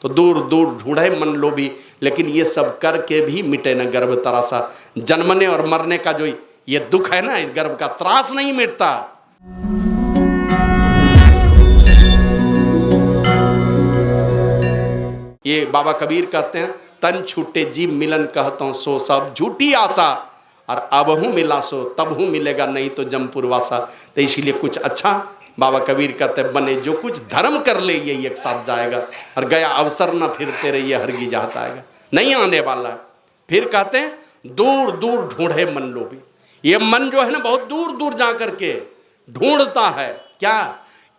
तो दूर दूर ढूंढे मन लोभी, लेकिन ये सब करके भी मिटे न गर्भ तरासा। जन्मने और मरने का जो ये दुख है ना, इस गर्भ का त्रास नहीं मिटता। ये बाबा कबीर कहते हैं, तन छूटे जीव मिलन कहता सो सब झूठी आशा, और अब हूँ मिला सो तब हूँ मिलेगा नहीं तो जमपुर वासा। तो इसीलिए कुछ अच्छा बाबा कबीर कहते हैं, बने जो कुछ धर्म कर ले ये एक साथ जाएगा, और गया अवसर न फिरते रहिए हरगी जाता आएगा, नहीं आने वाला। फिर कहते हैं दूर दूर ढूंढे मन लोभी। ये मन जो है ना बहुत दूर दूर जा करके ढूंढता है क्या,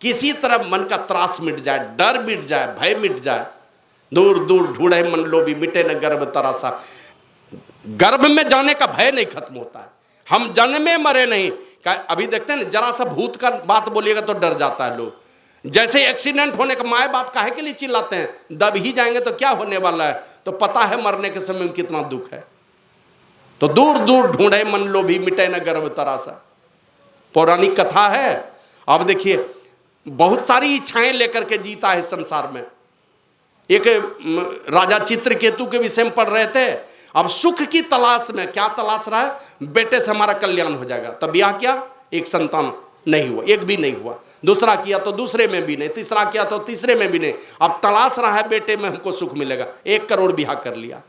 किसी तरह मन का त्रास मिट जाए, डर मिट जाए, भय मिट जाए। दूर दूर ढूंढे मन लोभी मिटे न गर्भ तरासा। गर्भ में जाने का भय नहीं खत्म होता है। हम जन्मे मरे नहीं। अभी देखते हैं ना, जरा सा भूत का बात बोलिएगा तो डर जाता है लोग। जैसे एक्सीडेंट होने का माए बाप काहे के लिए चिल्लाते हैं, दब ही जाएंगे तो क्या होने वाला है, तो पता है मरने के समय में कितना दुख है। तो दूर दूर ढूंढे मन लोभी मिटे न गर्भ तरासा, पौराणिक कथा है। अब देखिए बहुत सारी इच्छाएं लेकर के जीता है संसार में। एक राजा चित्रकेतु के विषय में पढ़ रहे थे। अब सुख की तलाश में, क्या तलाश रहा है, बेटे से हमारा कल्याण हो जाएगा। तब ब्याह किया, एक संतान नहीं हुआ, एक भी नहीं हुआ। दूसरा किया तो दूसरे में भी नहीं, तीसरा किया तो तीसरे में भी नहीं। अब तलाश रहा है बेटे में हमको सुख मिलेगा। 1 करोड़ ब्याह कर लिया,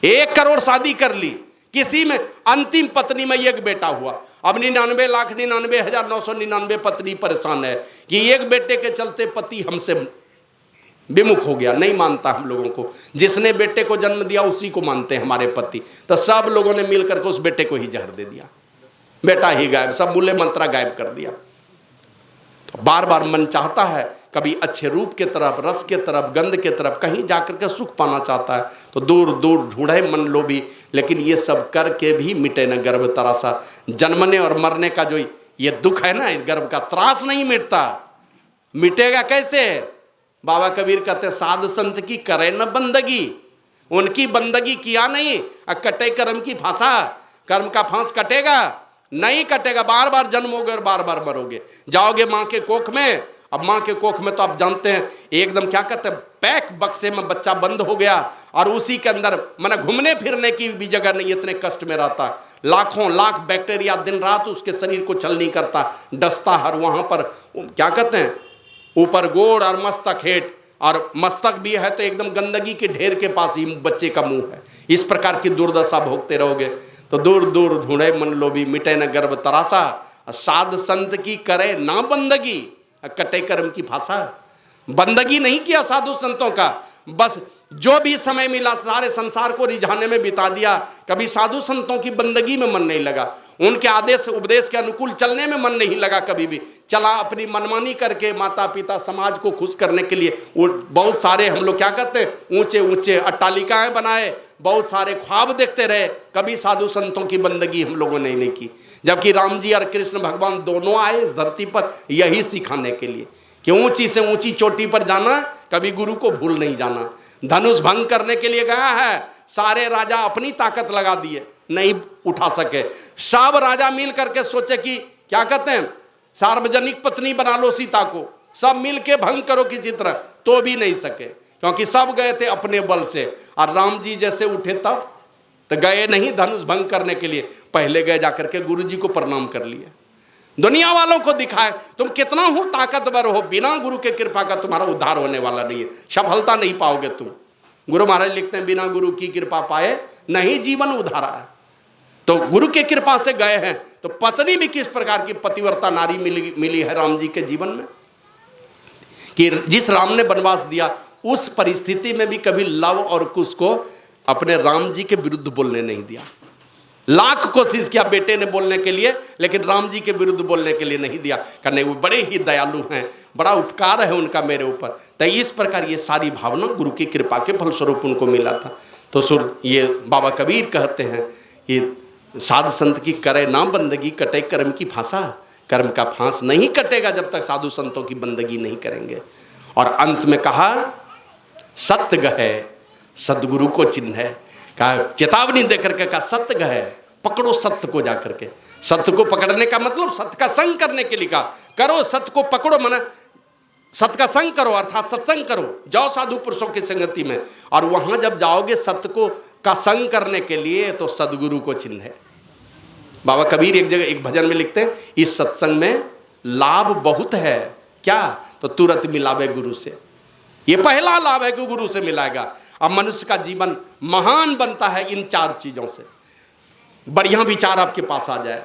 1 करोड़ शादी कर ली, किसी में अंतिम पत्नी में एक बेटा हुआ। अब 99,99,999 पत्नी परेशान है कि एक बेटे के चलते पति हमसे विमुख हो गया, नहीं मानता हम लोगों को। जिसने बेटे को जन्म दिया उसी को मानते हैं हमारे पति। तो सब लोगों ने मिलकर के उस बेटे को ही जहर दे दिया, बेटा ही गायब, सब मूल्य मंत्रा गायब कर दिया। तो बार बार मन चाहता है कभी अच्छे रूप के तरफ, रस के तरफ, गंध के तरफ, कहीं जाकर के सुख पाना चाहता है। तो दूर दूर ढूंढे मन लोभी, लेकिन ये सब करके भी मिटे न गर्भ तरासा। जन्मने और मरने का जो ये दुख है ना, इस गर्भ का त्रास नहीं मिटता। मिटेगा कैसे? बाबा कबीर कहते हैं, साध संत की करे न बंदगी, उनकी बंदगी किया नहीं, कटे कर्म की फांसा। कर्म का फांस कटेगा नहीं, कटेगा। बार बार जन्मोगे और बार बार मरोगे। जाओगे माँ के कोख में। अब माँ के कोख में तो आप जानते हैं एकदम क्या कहते हैं, पैक बक्से में बच्चा बंद हो गया, और उसी के अंदर माना घूमने फिरने की भी जगह नहीं, इतने कष्ट में रहता। लाखों लाख बैक्टीरिया दिन रात उसके शरीर को छल नहीं करता, डसता हर। वहाँ पर क्या कहते हैं, ऊपर गोड़ और मस्तक हेठ, और मस्तक भी है तो एकदम गंदगी के ढेर के पास ही बच्चे का मुंह है। इस प्रकार की दुर्दशा भोगते रहोगे। तो दूर दूर ढूंढे मन लोभी मिटे न गर्भ तरासा, साध संत की करे ना बंदगी, कटे कर्म की फांसा। बंदगी नहीं किया साधु संतों का, बस जो भी समय मिला सारे संसार को रिझाने में बिता दिया। कभी साधु संतों की बंदगी में मन नहीं लगा, उनके आदेश उपदेश के अनुकूल चलने में मन नहीं लगा। कभी भी चला अपनी मनमानी करके, माता पिता समाज को खुश करने के लिए वो बहुत सारे हम लोग क्या कहते हैं, ऊंचे ऊंचे अट्टालिकाएं बनाए, बहुत सारे ख्वाब देखते रहे। कभी साधु संतों की बंदगी हम लोगों ने नहीं की। जबकि राम जी और कृष्ण भगवान दोनों आए इस धरती पर यही सिखाने के लिए कि ऊंची से ऊंची चोटी पर जाना, कभी गुरु को भूल नहीं जाना। धनुष भंग करने के लिए गया है, सारे राजा अपनी ताकत लगा दिए, नहीं उठा सके। सब राजा मिल करके सोचे कि क्या कहते हैं, सार्वजनिक पत्नी बना लो सीता को, सब मिल के भंग करो किसी तरह, तो भी नहीं सके, क्योंकि सब गए थे अपने बल से। और राम जी जैसे उठे तब तो गए नहीं धनुष भंग करने के लिए, पहले गए जाकर के गुरु जी को प्रणाम कर लिए, दुनिया वालों को दिखाए तुम कितना हो ताकतवर हो। बिना गुरु के कृपा का तुम्हारा उद्धार होने वाला नहीं है, सफलता नहीं पाओगे तुम। गुरु महाराज लिखते हैं, बिना गुरु की कृपा पाए नहीं जीवन उधारा है। तो गुरु के कृपा से गए हैं। तो पत्नी भी किस प्रकार की पतिव्रता नारी मिली है राम जी के जीवन में, कि जिस राम ने वनवास दिया उस परिस्थिति में भी कभी लव और कुश को अपने राम जी के विरुद्ध बोलने नहीं दिया। लाख कोशिश किया बेटे ने बोलने के लिए, लेकिन राम जी के विरुद्ध बोलने के लिए नहीं दिया। करने वो बड़े ही दयालु हैं, बड़ा उपकार है उनका मेरे ऊपर। तो इस प्रकार ये सारी भावना गुरु की कृपा के फलस्वरूप उनको मिला था। तो ये बाबा कबीर कहते हैं कि साध संत की करे ना बंदगी, कटे कर्म की फांसा। कर्म का फांस नहीं कटेगा जब तक साधु संतों की बंदगी नहीं करेंगे। और अंत में कहा, सत्य गहे सदगुरु को चिन्ह है। कहा चेतावनी देकर के कहा, सत्य गहे, पकड़ो सत्य को जाकर के। सत्य को पकड़ने का मतलब सत्य का संग करने के लिए कहा, करो सत्य को पकड़ो। मना सत्य का संग करो अर्थात सत्संग करो, जाओ साधु पुरुषों की संगति में। और वहां जब जाओगे सत्य को का संग करने के लिए तो सदगुरु को चिन्ह है। बाबा कबीर एक जगह एक भजन में लिखते हैं, इस सत्संग में लाभ बहुत है, क्या? तो तुरंत मिलावे गुरु से। ये पहला लाभ है कि गुरु से मिलाएगा। अब मनुष्य का जीवन महान बनता है इन 4 चीजों से। बढ़िया विचार आपके पास आ जाए,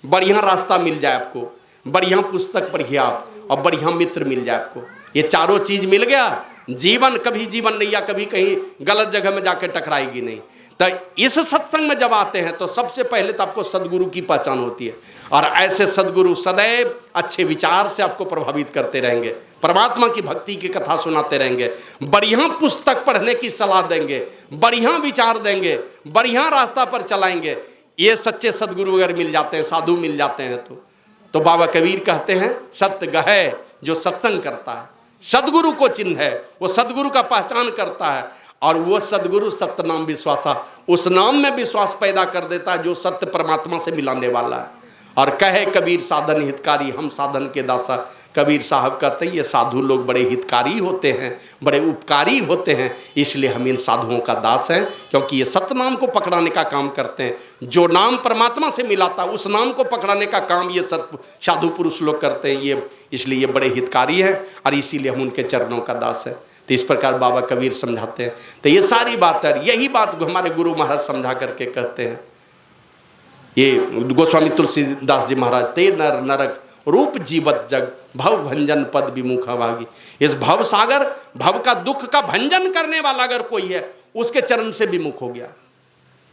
बढ़िया रास्ता मिल जाए आपको, बढ़िया पुस्तक पढ़िए आप, और बढ़िया मित्र मिल जाए आपको। ये चारों चीज मिल गया, जीवन कभी जीवन नहीं या कभी कहीं गलत जगह में जाके टकराएगी नहीं। तो इस सत्संग में जब आते हैं तो सबसे पहले तो आपको सदगुरु की पहचान होती है, और ऐसे सदगुरु सदैव अच्छे विचार से आपको प्रभावित करते रहेंगे, परमात्मा की भक्ति की कथा सुनाते रहेंगे, बढ़िया पुस्तक पढ़ने की सलाह देंगे, बढ़िया विचार देंगे, बढ़िया रास्ता पर चलाएंगे। ये सच्चे सदगुरु अगर मिल जाते हैं, साधु मिल जाते हैं तो बाबा कबीर कहते हैं, सत्य गहे जो सत्संग करता है, सदगुरु को चिन्ह है, वो सदगुरु का पहचान करता है, और वो सदगुरु सत्य नाम विश्वासा, उस नाम में विश्वास पैदा कर देता है जो सत्य परमात्मा से मिलाने वाला है। और कहे कबीर साधन हितकारी, हम साधन के दासा। कबीर साहब कहते हैं ये साधु लोग बड़े हितकारी होते हैं, बड़े उपकारी होते हैं, इसलिए हम इन साधुओं का दास हैं, क्योंकि ये सत्य नाम को पकड़ाने का काम करते हैं। जो नाम परमात्मा से मिलाता उस नाम को पकड़ाने का काम ये साधु पुरुष लोग करते हैं, ये इसलिए ये बड़े हितकारी हैं, और इसीलिए हम उनके चरणों का दास है। तो इस प्रकार बाबा कबीर समझाते हैं। तो ये सारी बात है, यही बात हमारे गुरु महाराज समझा करके कहते हैं। ये गोस्वामी तुलसीदास जी महाराज, ते नर नरक रूप जीवत जग भव भंजन पद विमुख भागी। इस भव सागर, भव का दुख का भंजन करने वाला अगर कोई है, उसके चरण से विमुख हो गया,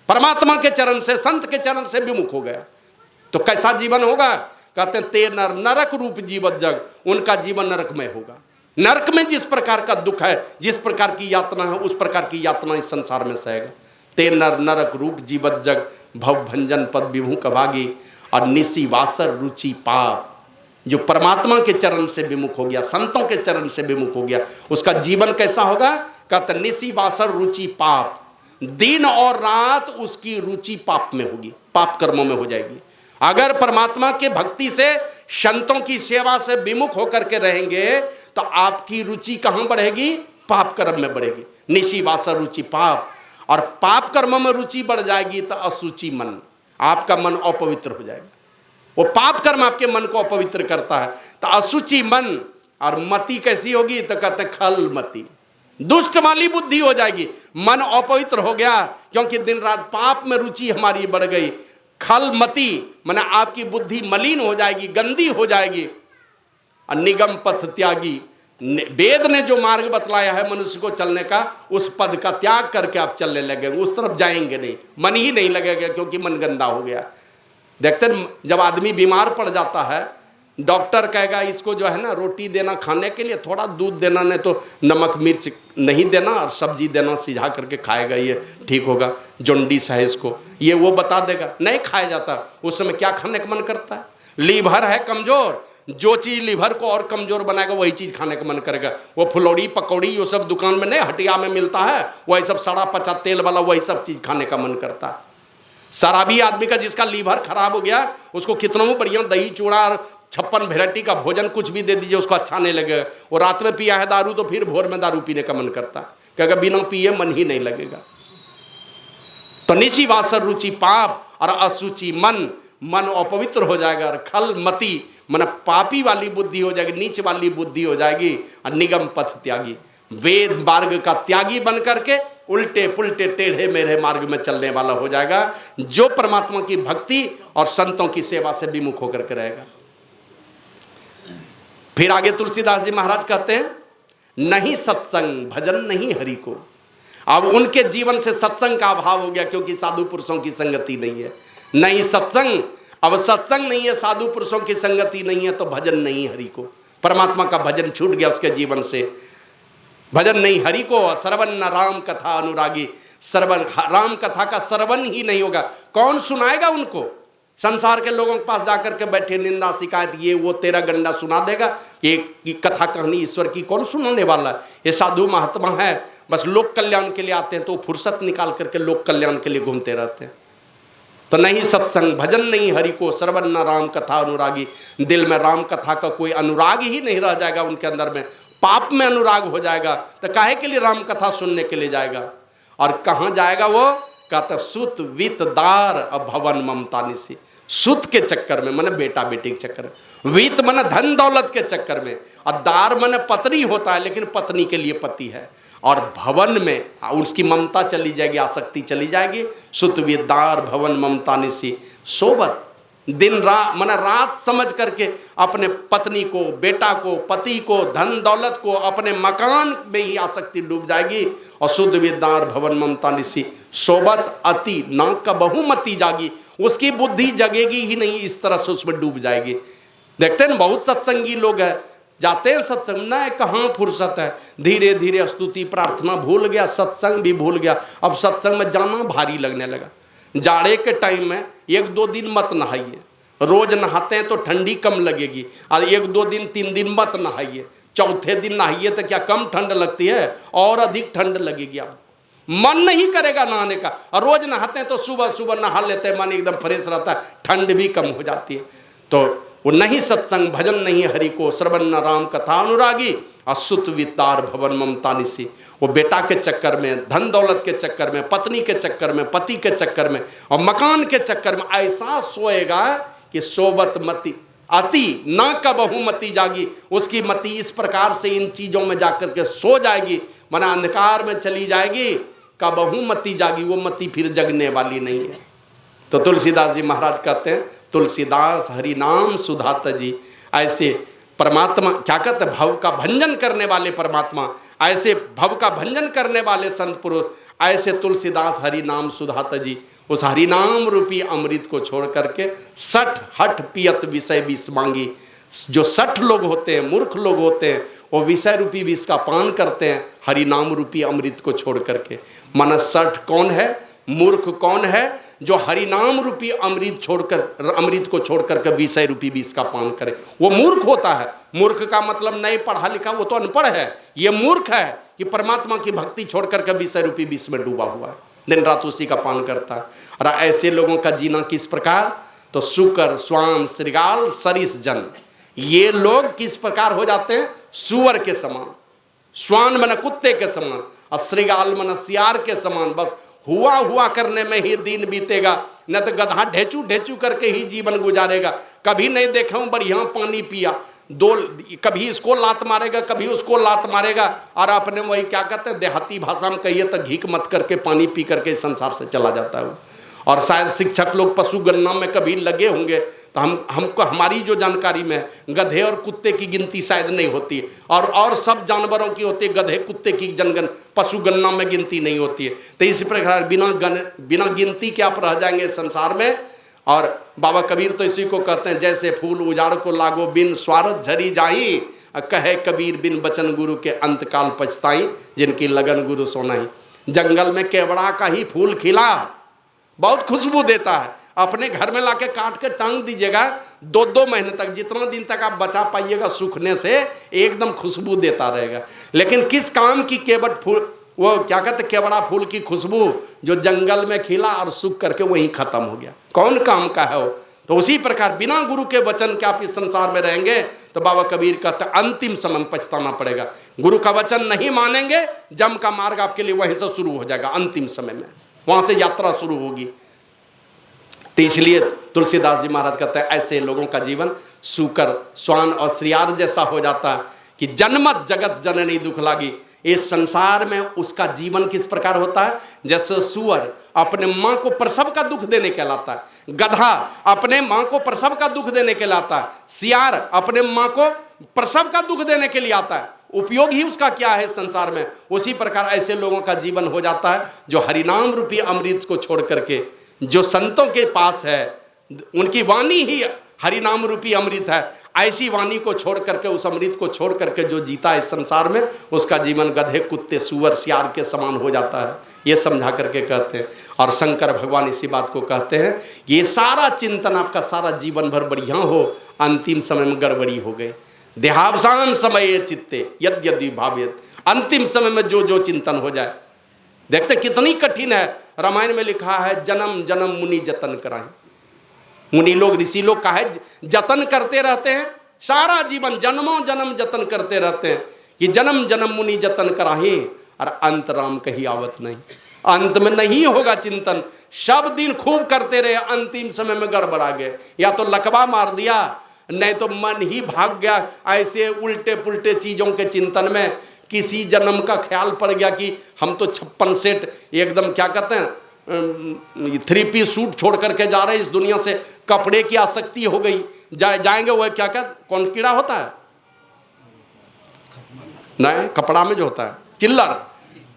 परमात्मा के चरण से, संत के चरण से विमुख हो गया, तो कैसा जीवन होगा? कहते हैं ते नर नरक रूप जीवत जग, उनका जीवन नरकमय होगा। नरक में जिस प्रकार का दुख है, जिस प्रकार की यातना है, उस प्रकार की यातना इस संसार में सहेगा। ते नर नरक रूप जीवत जग भव भंजन पद विमुख भागी। और निसी वासर रुचि पाप, जो परमात्मा के चरण से विमुख हो गया, संतों के चरण से विमुख हो गया, उसका जीवन कैसा होगा? कहते निसी वासर रुचि पाप, दिन और रात उसकी रुचि पाप में होगी, पाप कर्मों में हो जाएगी। अगर परमात्मा के भक्ति से, संतों की सेवा से विमुख होकर के रहेंगे तो आपकी रुचि कहां बढ़ेगी? पाप कर्म में बढ़ेगी। निशी वासर रुचि पाप, और पाप कर्म में रुचि बढ़ जाएगी तो असुचि मन, आपका मन अपवित्र हो जाएगा। वो पाप कर्म आपके मन को अपवित्र करता है। तो असुचि मन, और मति कैसी होगी? तो कहते हैं खल मति, दुष्ट वाली बुद्धि हो जाएगी। मन अपवित्र हो गया क्योंकि दिन रात पाप में रुचि हमारी बढ़ गई। खल मति माने आपकी बुद्धि मलिन हो जाएगी, गंदी हो जाएगी। और निगम पथ त्यागी, वेद ने जो मार्ग बतलाया है मनुष्य को चलने का, उस पद का त्याग करके आप चलने लगेंगे, उस तरफ जाएंगे नहीं, मन ही नहीं लगेगा, क्योंकि मन गंदा हो गया। देखते जब आदमी बीमार पड़ जाता है, डॉक्टर कहेगा इसको जो है ना रोटी देना खाने के लिए, थोड़ा दूध देना, नहीं तो नमक मिर्च नहीं देना, और सब्जी देना, सिझा करके खाएगा, ये ठीक होगा। जॉन्डिस है इसको, ये वो बता देगा, नहीं खाया जाता। उस समय क्या खाने का मन करता है? लीवर है कमजोर, जो चीज़ लीवर को और कमजोर बनाएगा वही चीज़ खाने का मन करेगा। वो फुलौड़ी पकौड़ी वो सब दुकान में नहीं, हटिया में मिलता है, वही सब सड़ा पचा तेल वाला वही सब चीज़ खाने का मन करता है। शराबी आदमी का जिसका लीवर खराब हो गया, उसको कितना बढ़िया दही चूड़ा 56 वैरायटी का भोजन कुछ भी दे दीजिए, उसको अच्छा नहीं लगेगा। वो रात में पिया है दारू तो फिर भोर में दारू पीने का मन करता है, क्योंकि बिना पिए मन ही नहीं लगेगा। तो निची वासर रुचि पाप, और असुचि मन, मन अपवित्र हो जाएगा। और खल मति मन पापी वाली बुद्धि हो जाएगी, नीच वाली बुद्धि हो जाएगी। और निगम पथ त्यागी, वेद मार्ग का त्यागी बन करके उल्टे पुल्टे टेढ़े मेढ़े मार्ग में चलने वाला हो जाएगा, जो परमात्मा की भक्ति और संतों की सेवा से विमुख होकर के रहेगा। फिर आगे तुलसीदास जी महाराज कहते हैं, नहीं सत्संग भजन नहीं हरि को। अब उनके जीवन से सत्संग का अभाव हो गया, क्योंकि साधु पुरुषों की संगति नहीं है। नहीं सत्संग, अब सत्संग नहीं है, साधु पुरुषों की संगति नहीं है, तो भजन नहीं हरि को। परमात्मा का भजन छूट गया उसके जीवन से, भजन नहीं हरि को। श्रवण न राम कथा अनुरागी, श्रवण राम कथा का श्रवण ही नहीं होगा, कौन सुनाएगा उनको? संसार के लोगों के पास जाकर के बैठे निंदा शिकायत ये वो तेरा गंडा सुना देगा। ये कथा कहानी ईश्वर की कौन सुनाने वाला है? ये साधु महात्मा है, बस लोक कल्याण के लिए आते हैं, तो फुर्सत निकाल करके लोक कल्याण के लिए घूमते रहते हैं। तो नहीं सत्संग भजन नहीं हरि को श्रवण न राम कथा अनुरागी। दिल में राम कथा का कोई अनुराग ही नहीं रह जाएगा उनके अंदर में, पाप में अनुराग हो जाएगा। तो काहे के लिए राम कथा सुनने के लिए जाएगा? और कहाँ जाएगा वो? कहता सुत वित दार भवन ममता निसी। सुत के चक्कर में माने बेटा बेटी के चक्कर में, वित माने धन दौलत के चक्कर में, और दार माने पत्नी होता है लेकिन पत्नी के लिए पति है, और भवन में उसकी ममता चली जाएगी, आसक्ति चली जाएगी। सुत वित दार भवन ममता निसी सोबत। दिन रात माने रात समझ करके अपने पत्नी को, बेटा को, पति को, धन दौलत को, अपने मकान में ही आसक्ति डूब जाएगी। और शुद्ध विद्यार भवन ममता निसी सोबत अति ना का बहुमति जागी। उसकी बुद्धि जगेगी ही नहीं, इस तरह से उसमें डूब जाएगी। देखते हैं बहुत सत्संगी लोग हैं, जाते हैं सत्संग ना, कहाँ फुर्सत है। धीरे धीरे स्तुति प्रार्थना भूल गया, सत्संग भी भूल गया। अब सत्संग में जाना भारी लगने लगा। जाड़े के टाइम में 1-2 दिन मत नहाइए, रोज नहाते हैं तो ठंडी कम लगेगी, और 1-2 दिन 3 दिन मत नहाइए। चौथे दिन नहाइए तो क्या कम ठंड लगती है, और अधिक ठंड लगेगी। अब मन नहीं करेगा नहाने का, और रोज नहाते हैं तो सुबह सुबह नहा लेते हैं, मन एकदम फ्रेश रहता है, ठंड भी कम हो जाती है। तो वो नहीं सत्संग भजन नहीं हरि को श्रवण न राम कथा अनुरागी। असुत वितार भवन ममता निसी। वो बेटा के चक्कर में, धन दौलत के चक्कर में, पत्नी के चक्कर में, पति के चक्कर में और मकान के चक्कर में ऐसा सोएगा कि सोबत मति अति न का बहुमति जागी। उसकी मति इस प्रकार से इन चीजों में जाकर के सो जाएगी, माना अंधकार में चली जाएगी। का बहुमति जागी, वो मति फिर जगने वाली नहीं है। तो तुलसीदास जी महाराज कहते हैं, तुलसीदास हरि नाम सुधात जी। ऐसे परमात्मा क्या कहते हैं, भव का भंजन करने वाले परमात्मा, ऐसे भव का भंजन करने वाले संत पुरुष, ऐसे तुलसीदास हरि नाम सुधात जी। उस हरि नाम रूपी अमृत को छोड़ करके सठ हठ पियत विषय विष मांगी। जो 60 लोग होते हैं, मूर्ख लोग होते हैं, वो विषय रूपी विष का पान करते हैं हरि नाम रूपी अमृत को छोड़ करके। मन 60 कौन है, मूर्ख कौन है, जो हरि नाम रूपी अमृत को छोड़ करके विषय रूपी विष का पान करे, वो मूर्ख होता है। मूर्ख का मतलब नहीं पढ़ा लिखा, वो तो अनपढ़ है। ये मूर्ख है कि परमात्मा की भक्ति छोड़ करके विषय रूपी विष में डूबा हुआ है, दिन रात उसी का पान करता है। और ऐसे लोगों का जीना किस प्रकार, तो शुकर स्वान श्रृगाल सरिस जन, ये लोग किस प्रकार हो जाते हैं, सुअर के समान। स्वान मन कुत्ते के समान, और श्रृगाल मन सियार के समान। बस हुआ करने में ही दिन बीतेगा, न तो गधा ढेचू ढेचू करके ही जीवन गुजारेगा। कभी नहीं देखा हूं बढ़िया पानी पिया, कभी इसको लात मारेगा, कभी उसको लात मारेगा, और अपने वही क्या कहते हैं, देहाती भाषा में कहिए तो घीक मत करके पानी पी करके संसार से चला जाता है। और शायद शिक्षक लोग पशु गणना में कभी लगे होंगे, तो हमको हमारी जो जानकारी में गधे और कुत्ते की गिनती शायद नहीं होती, और सब जानवरों की होती है, गधे कुत्ते की पशु गणना में गिनती नहीं होती है। तो इसी प्रकार बिना गिनती के आप रह जाएंगे संसार में। और बाबा कबीर तो इसी को कहते हैं, जैसे फूल उजाड़ को लागो बिन स्वार्थ झरी जाही, कहे कबीर बिन बचन गुरु के अंतकाल पछताई, जिनकी लगन गुरु सोनाई। जंगल में केवड़ा का ही फूल खिला, बहुत खुशबू देता है, अपने घर में लाके काट के टांग दीजिएगा, 2-2 महीने तक, जितना दिन तक आप बचा पाइएगा सूखने से, एकदम खुशबू देता रहेगा। लेकिन किस काम की केवट फूल, वो क्या कहते, केवड़ा फूल की खुशबू जो जंगल में खिला और सूख करके वहीं खत्म हो गया, कौन काम का है वो। तो उसी प्रकार बिना गुरु के वचन के आप इस संसार में रहेंगे तो बाबा कबीर कहते हैं अंतिम समय में पछताना पड़ेगा। गुरु का वचन नहीं मानेंगे, जम का मार्ग आपके लिए वहीं से शुरू हो जाएगा, अंतिम समय में वहां से यात्रा शुरू होगी। तो इसलिए तुलसीदास जी महाराज कहते हैं ऐसे लोगों का जीवन सूकर स्वान और श्रियार जैसा हो जाता है कि जन्मत जगत जननी दुख लागी। इस संसार में उसका जीवन किस प्रकार होता है, जैसे सुअर अपने माँ को प्रसव का दुख देने के लाता है, गधा अपने माँ को प्रसव का दुख देने के लिए आता है, सियार अपने माँ को प्रसव का दुख देने के लिए आता है, उपयोग ही उसका क्या है संसार में। उसी प्रकार ऐसे लोगों का जीवन हो जाता है जो हरिनाम रूपी अमृत को छोड़ करके, जो संतों के पास है उनकी वाणी ही हरिनाम रूपी अमृत है, ऐसी वाणी को छोड़ करके, उस अमृत को छोड़ करके जो जीता है संसार में, उसका जीवन गधे कुत्ते सुअर सियार के समान हो जाता है। ये समझा करके कहते हैं। और शंकर भगवान इसी बात को कहते हैं, ये सारा चिंतन आपका सारा जीवन भर बढ़िया हो, अंतिम समय में गड़बड़ी हो गई। देहावसान समय चित्ते यद्यदि भावेत, अंतिम समय में जो जो चिंतन हो जाए, देखते कितनी कठिन है। रामायण में लिखा है जन्म जन्म मुनि जतन कराएं। मुनि लोग ऋषि लोग का है जतन करते रहते हैं, सारा जीवन जन्मों जन्म जतन करते रहते हैं कि जन्म जन्म मुनि जतन कराहे और अंत राम कहीं आवत नहीं। अंत में नहीं होगा चिंतन, सब दिन खूब करते रहे, अंतिम समय में गड़बड़ा गए, या तो लकवा मार दिया, नहीं तो मन ही भाग गया ऐसे उल्टे पुल्टे चीजों के चिंतन में। किसी जन्म का ख्याल पड़ गया कि हम तो 56 सेट एकदम क्या कहते हैं 3 पीस सूट छोड़ करके जा रहे हैं इस दुनिया से, कपड़े की आसक्ति हो गई, जाएंगे वह क्या कौन कीड़ा होता है नहीं, कपड़ा में जो होता है चिल्लर,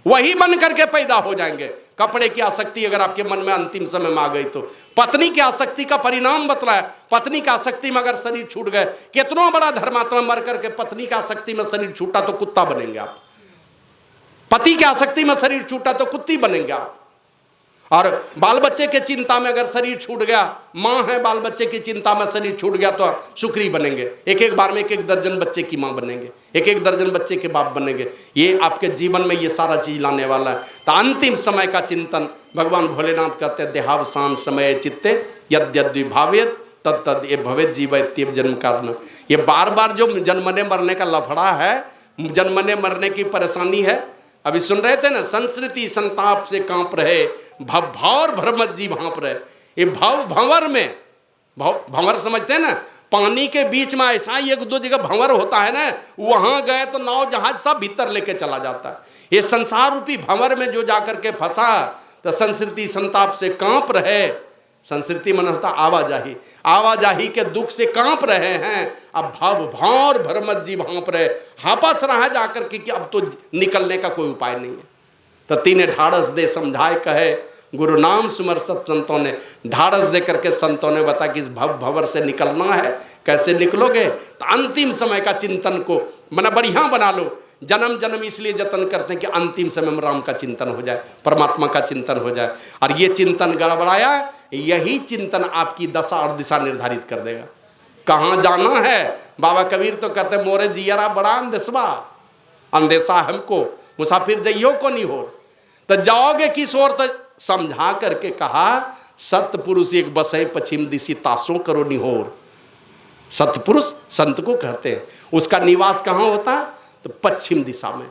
वही बन करके पैदा हो जाएंगे। कपड़े की आसक्ति अगर आपके मन में अंतिम समय में आ गई तो पत्नी की आसक्ति का परिणाम बतलाया। पत्नी की आसक्ति में अगर शरीर छूट गए, कितना बड़ा धर्मात्मा मर करके पत्नी की आसक्ति में शरीर छूटा तो कुत्ता बनेंगे आप, पति की आसक्ति में शरीर छूटा तो कुत्ती बनेंगे आप। और बाल बच्चे के चिंता में अगर शरीर छूट गया, माँ है बाल बच्चे की चिंता में शरीर छूट गया तो शुक्री बनेंगे, एक एक बार में एक एक दर्जन बच्चे की माँ बनेंगे, एक एक दर्जन बच्चे के बाप बनेंगे। ये आपके जीवन में ये सारा चीज लाने वाला है। तो अंतिम समय का चिंतन भगवान भोलेनाथ कहते हैं देहावसान समय चित्ते यद्यद्वि भावेत तद तद ये भवेत जीवत्येव जन्म कारण। ये बार बार जो जन्मने मरने का लफड़ा है, जन्मने मरने की परेशानी है, अभी सुन रहे थे ना, संस्कृति संताप से कांप रहे भवभौर भ्रमत जी भांप रहे। ये भव भंवर में भंवर समझते हैं ना, पानी के बीच में ऐसा ही 1-2 जगह भंवर होता है ना, वहां गए तो नाव जहाज सब भीतर लेके चला जाता है। ये संसार रूपी भंवर में जो जाकर के फंसा तो संस्कृति संताप से कांप रहे। संस्कृति मन होता आवाजाही, आवाजाही के दुख से कांप रहे हैं। अब भव भौर भ्रमत जी भांप रहे, हापस रहा जाकर के कि अब तो निकलने का कोई उपाय नहीं है। तो तीने ढाढ़स दे समझाए कहे, गुरु नाम सुमर सत संतों ने ढाढ़स दे करके संतों ने बताया कि इस भव भंवर से निकलना है। कैसे निकलोगे? तो अंतिम समय का चिंतन को मना बढ़िया बना लो। जन्म जन्म इसलिए जतन करते हैं कि अंतिम समय में राम का चिंतन हो जाए, परमात्मा का चिंतन हो जाए। और ये चिंतन गड़बड़ाया, यही चिंतन आपकी दशा और दिशा निर्धारित कर देगा। कहाँ जाना है? बाबा कबीर तो कहते हैं मोरे जियरा बड़ा अंदेशवा, अंदेशा हमको मुसाफिर जइयो को नहीं हो। तो जाओगे किस ओर? तो समझा करके कहा सतपुरुष एक बसे पश्चिम दिशी तासों करो निहोर। सतपुरुष संत को कहते हैं, उसका निवास कहाँ होता? तो पश्चिम दिशा में।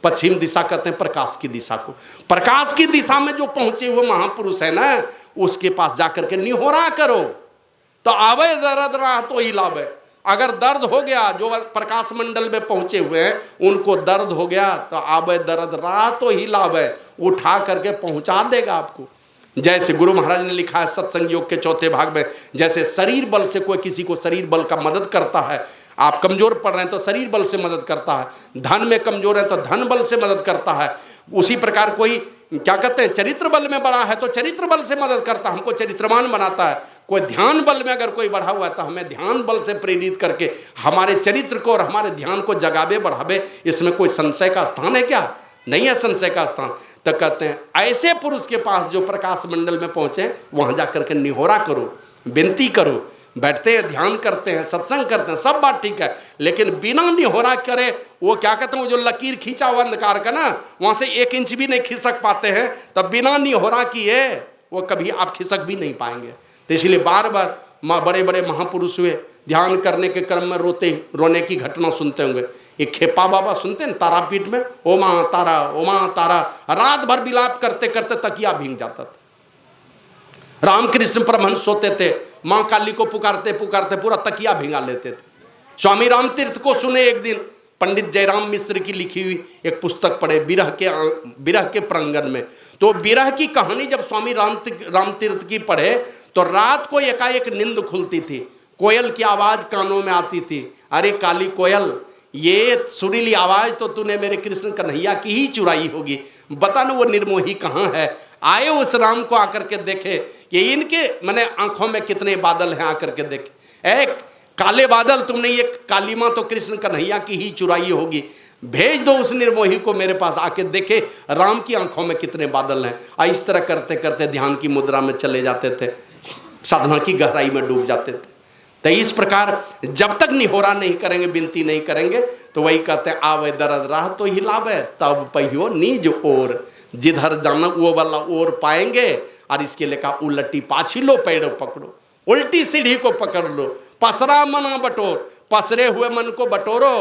पश्चिम दिशा कहते हैं प्रकाश की दिशा को। प्रकाश की दिशा में जो पहुंचे हुए महापुरुष है ना, उसके पास जाकर के निहोरा करो। तो आवे दर्द रहा तो ही लाभ है। अगर दर्द हो गया, जो प्रकाश मंडल में पहुंचे हुए हैं उनको दर्द हो गया, तो आवे दर्द रहा तो ही लाभ है, उठा करके पहुंचा देगा आपको। जैसे गुरु महाराज ने लिखा है सत्संग योग के 4थे भाग में, जैसे शरीर बल से कोई किसी को शरीर बल का मदद करता है, आप कमजोर पड़ रहे हैं तो शरीर बल से मदद करता है, धन में कमजोर है तो धन बल से मदद करता है, उसी प्रकार कोई क्या कहते हैं चरित्र बल में बड़ा है तो चरित्र बल से मदद करता है, हमको चरित्रवान बनाता है। कोई ध्यान बल में अगर कोई बढ़ा हुआ है तो हमें ध्यान बल से प्रेरित करके हमारे चरित्र को और हमारे ध्यान को जगावे बढ़ावे। इसमें कोई संशय का स्थान है क्या? नहीं है संशय का स्थान। तो कहते हैं ऐसे पुरुष के पास जो प्रकाश मंडल में पहुंचे, वहां जाकर के निहोरा करो, विनती करो। बैठते हैं, ध्यान करते हैं, सत्संग करते हैं, सब बात ठीक है, लेकिन बिना निहोरा करे वो क्या कहते हैं, वो जो लकीर खींचा हुआ अंधकार का ना, वहां से 1 इंच भी नहीं खिसक पाते हैं। तब बिना निहोरा किए वो कभी आप खिसक भी नहीं पाएंगे। तो इसलिए बार बार बड़े बड़े महापुरुष हुए, ध्यान करने के क्रम में रोने की घटना सुनते होंगे। एक खेपा बाबा सुनते हैं तारापीठ में, ओ माँ तारा, ओ माँ तारा, रात भर विलाप करते करते तकिया भीग जाता था। रामकृष्ण परमहंस सोते थे, माँ काली को पुकारते पुकारते पूरा तकिया भिंगा लेते थे। स्वामी रामतीर्थ को सुने एक दिन, पंडित जयराम मिश्र की लिखी हुई एक पुस्तक पढ़े विरह के प्रांगण में। तो विरह की कहानी जब स्वामी रामतीर्थ की पढ़े तो रात को एकाएक नींद खुलती थी, कोयल की आवाज़ कानों में आती थी, अरे काली कोयल, ये सुरीली आवाज़ तो तूने मेरे कृष्ण कन्हैया की ही चुराई होगी, बता ना वो निर्मोही कहाँ है। आए उस राम को आकर के देखे कि इनके मैंने आंखों में कितने बादल हैं, आकर के देखे एक काले बादल, तुमने ये काली माँ तो कृष्ण कन्हैया की ही चुराई होगी, भेज दो उस निर्मोही को मेरे पास, आके देखे राम की आंखों में कितने बादल हैं। इस तरह करते करते ध्यान की मुद्रा में चले जाते थे, साधना की गहराई में डूब जाते थे। तो इस प्रकार जब तक निहोरा नहीं करेंगे, विनती नहीं करेंगे, तो वही कहते हैं आवे दर्द राह तो हिलावे तब पहियो निज ओर, जिधर जाना वो वाला ओर पाएंगे। और इसके लिए कहा उलटी पाछी लो पैरों पकड़ो, उल्टी सीढ़ी को पकड़ लो, पसरा मन बटोर, पसरे हुए मन को बटोरो।